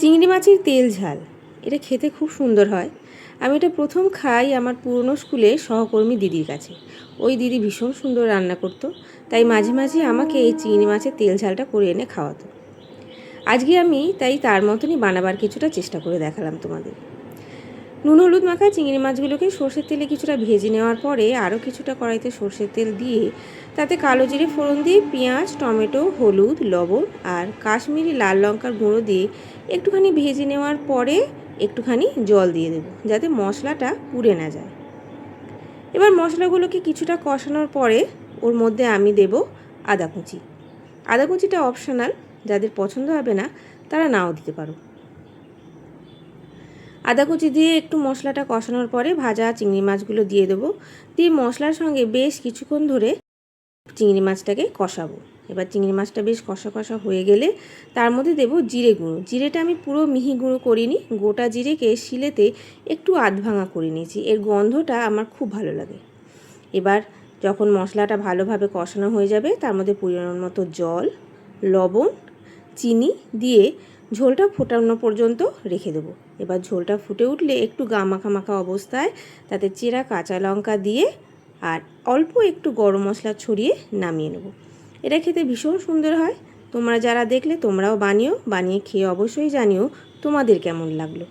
চিংড়ি মাছের তেল ঝাল এটা খেতে খুব সুন্দর হয়। আমি এটা প্রথম খাই আমার পুরনো স্কুলে সহকর্মী দিদির কাছে। ওই দিদি ভীষণ সুন্দর রান্না করতো, তাই মাঝে মাঝে আমাকে এই চিংড়ি মাছের তেল ঝালটা করে এনে খাওয়াতো। আজকে আমি তাই তার মতনই বানাবার কিছুটা চেষ্টা করে দেখালাম তোমাদের। নুন হলুদ মাখা চিংড়ি মাছগুলোকে সর্ষের তেলে কিছুটা ভেজে নেওয়ার পরে আরও কিছুটা কড়াইতে সর্ষের তেল দিয়ে তাতে কালো জিরে ফোড়ন দিয়ে পেঁয়াজ, টমেটো, হলুদ, লবণ আর কাশ্মীরি লাল লঙ্কার গুঁড়ো দিয়ে একটুখানি ভেজে নেওয়ার পরে একটুখানি জল দিয়ে দেবো, যাতে মশলাটা পুড়ে না যায়। এবার মশলাগুলোকে কিছুটা কষানোর পরে ওর মধ্যে আমি দেব আদা কুচি। আদা কুচিটা অপশনাল, যাদের পছন্দ হবে না তারা নাও দিতে পারো। আদা কুচি দিয়ে একটু মশলাটা কষানোর পরে ভাজা চিংড়ি মাছগুলো দিয়ে দেবো, দিয়ে মশলার সঙ্গে বেশ কিছুক্ষণ ধরে চিংড়ি মাছটাকে কষাবো। এবার চিংড়ি মাছটা বেশ কষা কষা হয়ে গেলে তার মধ্যে দেবো জিরে গুঁড়ো। জিরেটা আমি পুরো মিহি গুঁড়ো করিনি, গোটা জিরেকে শিলেতে একটু আধ ভাঙা করে নিয়েছি, এর গন্ধটা আমার খুব ভালো লাগে। এবার যখন মশলাটা ভালোভাবে কষানো হয়ে যাবে তার মধ্যে পরিমাণ মতো জল, লবণ, চিনি দিয়ে ঝোলটা ফোটানো পর্যন্ত রেখে দেবো। এবার ঝোলটা ফুটে উঠলে একটু গা মাখা মাখা অবস্থায় তাতে চেরা কাঁচা লঙ্কা দিয়ে আর অল্প একটু গরম মশলা ছড়িয়ে নামিয়ে নেব। এটা খেতে ভীষণ সুন্দর হয়। তোমরা যারা দেখলে তোমরাও বানিয়ে খেয়ে অবশ্যই জানিও তোমাদের কেমন লাগলো।